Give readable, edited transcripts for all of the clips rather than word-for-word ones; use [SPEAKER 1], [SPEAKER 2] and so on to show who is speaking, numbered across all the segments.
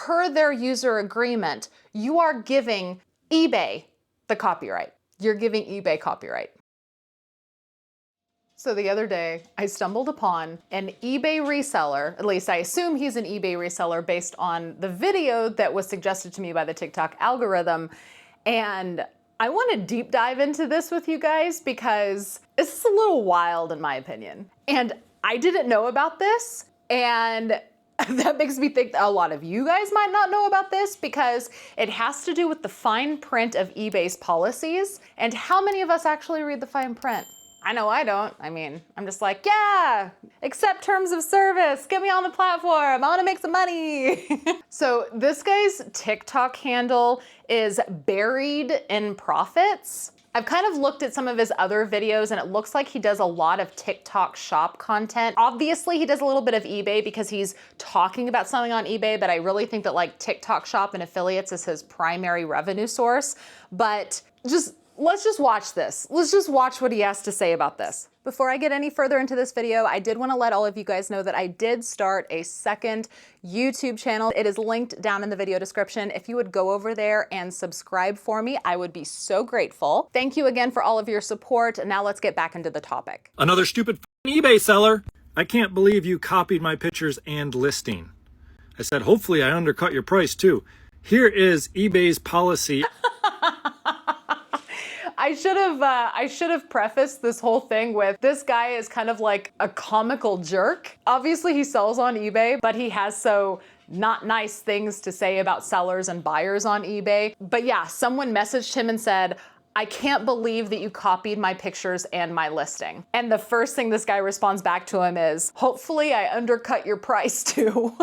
[SPEAKER 1] per their user agreement, you are giving eBay the copyright. You're giving eBay copyright. So the other day, I stumbled upon an eBay reseller, at least I assume he's an eBay reseller based on the video that was suggested to me by the TikTok algorithm. And I want to deep dive into this with you guys because this is a little wild in my opinion. And I didn't know about this, and that makes me think that a lot of you guys might not know about this because it has to do with the fine print of eBay's policies. And how many of us actually read the fine print? I know I don't. I mean, I'm just like, yeah, accept terms of service, get me on the platform, I wanna make some money. So this guy's TikTok handle is Buried in Profits. I've kind of looked at some of his other videos and it looks like he does a lot of TikTok shop content. Obviously he does a little bit of eBay because he's talking about something on eBay, but I really think that like TikTok shop and affiliates is his primary revenue source. But let's just watch this. Let's just watch what he has to say about this. Before I get any further into this video, I did want to let all of you guys know that I did start a second YouTube channel. It is linked down in the video description. If you would go over there and subscribe for me, I would be so grateful. Thank you again for all of your support. And now let's get back into the topic.
[SPEAKER 2] Another stupid eBay seller. I can't believe you copied my pictures and listing. I said, hopefully I undercut your price too. Here is eBay's policy.
[SPEAKER 1] I should have prefaced this whole thing with this guy is kind of like a comical jerk. Obviously he sells on eBay, but he has so not nice things to say about sellers and buyers on eBay. But yeah, someone messaged him and said, I can't believe that you copied my pictures and my listing. And the first thing this guy responds back to him is, hopefully I undercut your price too.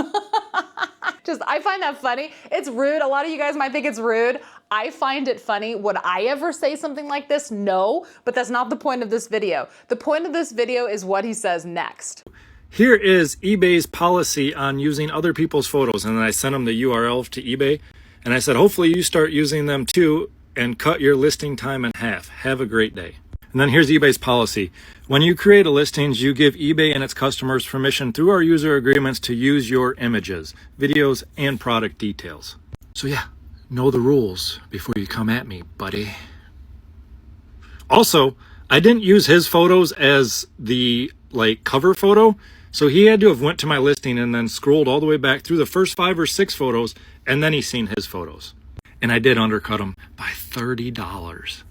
[SPEAKER 1] I find that funny. It's rude. A lot of you guys might think it's rude. I find it funny. Would I ever say something like this? No, but that's not the point of this video. The point of this video is what he says next.
[SPEAKER 2] Here is eBay's policy on using other people's photos. And then I sent him the URL to eBay. And I said, hopefully you start using them too and cut your listing time in half. Have a great day. And then here's eBay's policy. When you create a listings, you give eBay and its customers permission through our user agreements to use your images, videos, and product details. So yeah, know the rules before you come at me, buddy. Also, I didn't use his photos as the cover photo, so he had to have went to my listing and then scrolled all the way back through the first 5 or 6 photos, and then he's seen his photos. And I did undercut him by $30.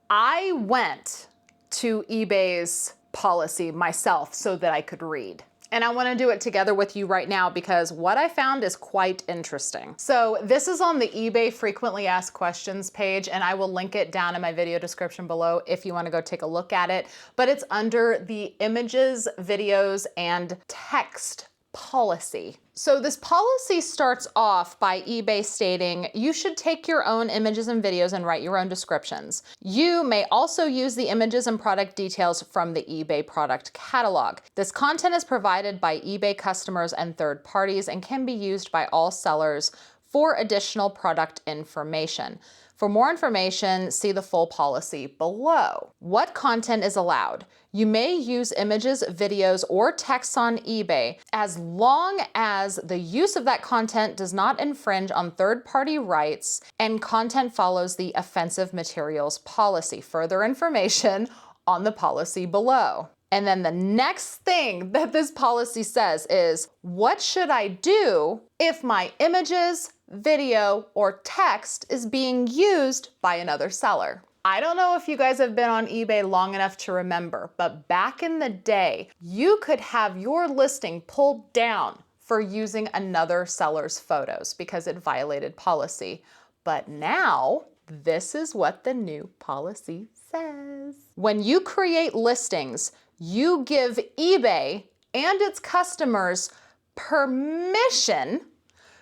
[SPEAKER 1] I went to eBay's policy myself so that I could read. And I want to do it together with you right now because what I found is quite interesting. So this is on the eBay frequently asked questions page, and I will link it down in my video description below if you want to go take a look at it. But it's under the images, videos, and text policy. So this policy starts off by eBay stating, you should take your own images and videos and write your own descriptions. You may also use the images and product details from the eBay product catalog. This content is provided by eBay customers and third parties and can be used by all sellers for additional product information. For more information, see the full policy below. What content is allowed? You may use images, videos, or texts on eBay as long as the use of that content does not infringe on third-party rights and content follows the offensive materials policy. Further information on the policy below. And then the next thing that this policy says is, what should I do if my images, video, or text is being used by another seller? I don't know if you guys have been on eBay long enough to remember, but back in the day, you could have your listing pulled down for using another seller's photos because it violated policy. But now, this is what the new policy says. When you create listings, you give eBay and its customers permission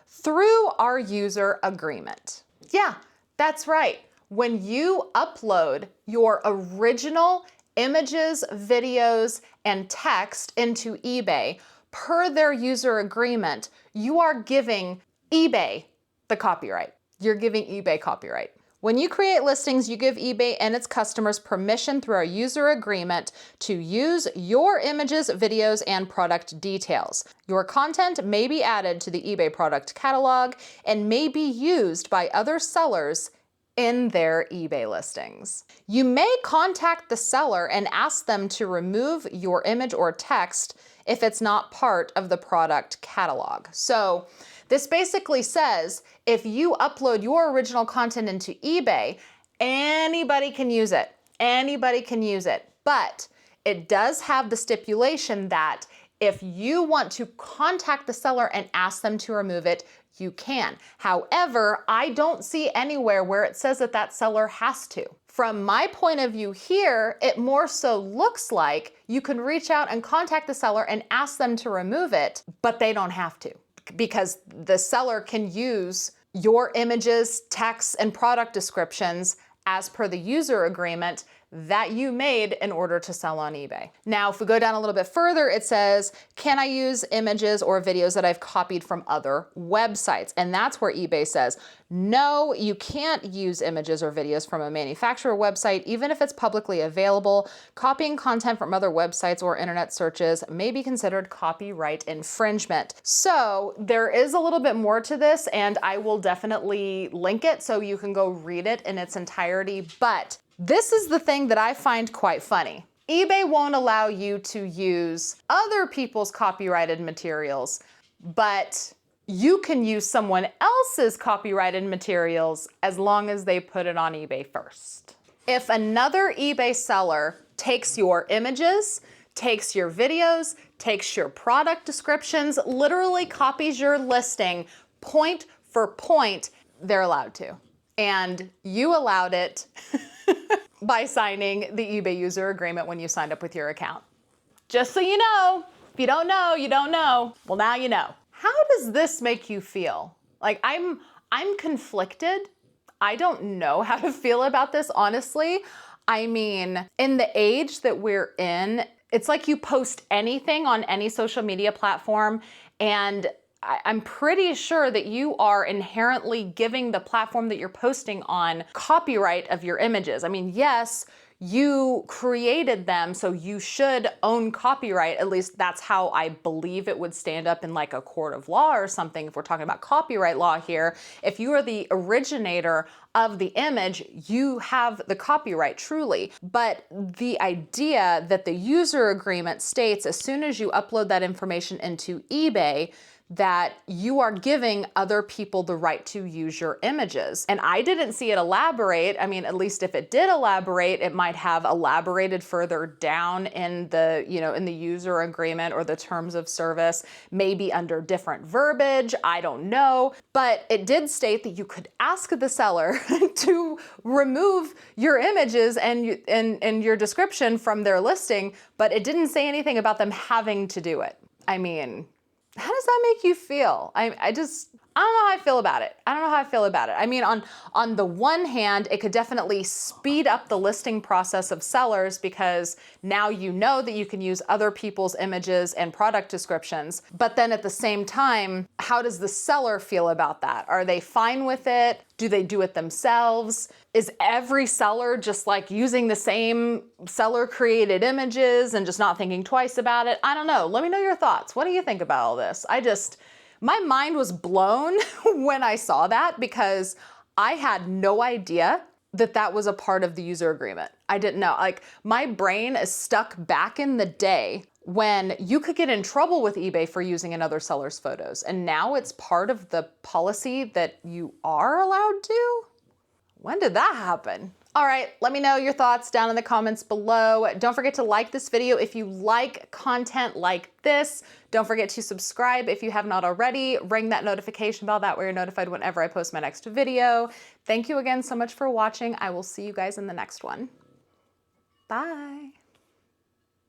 [SPEAKER 1] through our user agreement. Yeah, that's right. When you upload your original images, videos, and text into eBay per their user agreement, you are giving eBay the copyright. You're giving eBay copyright. When you create listings, you give eBay and its customers permission through a user agreement to use your images, videos, and product details. Your content may be added to the eBay product catalog and may be used by other sellers in their eBay listings. You may contact the seller and ask them to remove your image or text if it's not part of the product catalog. So this basically says if you upload your original content into eBay, anybody can use it. Anybody can use it. But it does have the stipulation that if you want to contact the seller and ask them to remove it, you can. However, I don't see anywhere where it says that that seller has to. From my point of view here, it more so looks like you can reach out and contact the seller and ask them to remove it, but they don't have to, because the seller can use your images, texts, and product descriptions as per the user agreement that you made in order to sell on eBay. Now, if we go down a little bit further, it says, can I use images or videos that I've copied from other websites? And that's where eBay says, no, you can't use images or videos from a manufacturer website, even if it's publicly available. Copying content from other websites or internet searches may be considered copyright infringement. So there is a little bit more to this, and I will definitely link it so you can go read it in its entirety. But this is the thing that I find quite funny. eBay won't allow you to use other people's copyrighted materials, but you can use someone else's copyrighted materials as long as they put it on eBay first. If another eBay seller takes your images, takes your videos, takes your product descriptions, literally copies your listing point for point, they're allowed to. And you allowed it by signing the eBay user agreement when you signed up with your account. Just so you know, if you don't know, you don't know. Well, now you know. How does this make you feel? Like, I'm conflicted. I don't know how to feel about this, honestly. I mean, in the age that we're in, it's like you post anything on any social media platform, and I'm pretty sure that you are inherently giving the platform that you're posting on copyright of your images. I mean, yes, you created them, so you should own copyright. At least that's how I believe it would stand up in like a court of law or something, if we're talking about copyright law here. If you are the originator of the image, you have the copyright truly. But the idea that the user agreement states as soon as you upload that information into eBay, that you are giving other people the right to use your images. And I didn't see it elaborate. I mean, at least if it did elaborate, it might have elaborated further down in the, in the user agreement or the terms of service, maybe under different verbiage, I don't know. But it did state that you could ask the seller to remove your images and your description from their listing, but it didn't say anything about them having to do it. I mean, how does that make you feel? I don't know how I feel about it. I mean, on the one hand, it could definitely speed up the listing process of sellers because now you know that you can use other people's images and product descriptions. But then at the same time, how does the seller feel about that? Are they fine with it? Do they do it themselves? Is every seller just like using the same seller created images and just not thinking twice about it? I don't know. Let me know your thoughts. What do you think about all this? My mind was blown when I saw that because I had no idea that that was a part of the user agreement. I didn't know. Like, my brain is stuck back in the day when you could get in trouble with eBay for using another seller's photos. And now it's part of the policy that you are allowed to? When did that happen? All right, let me know your thoughts down in the comments below. Don't forget to like this video if you like content like this. Don't forget to subscribe if you have not already. Ring that notification bell, that way you're notified whenever I post my next video. Thank you again so much for watching. I will see you guys in the next one. Bye.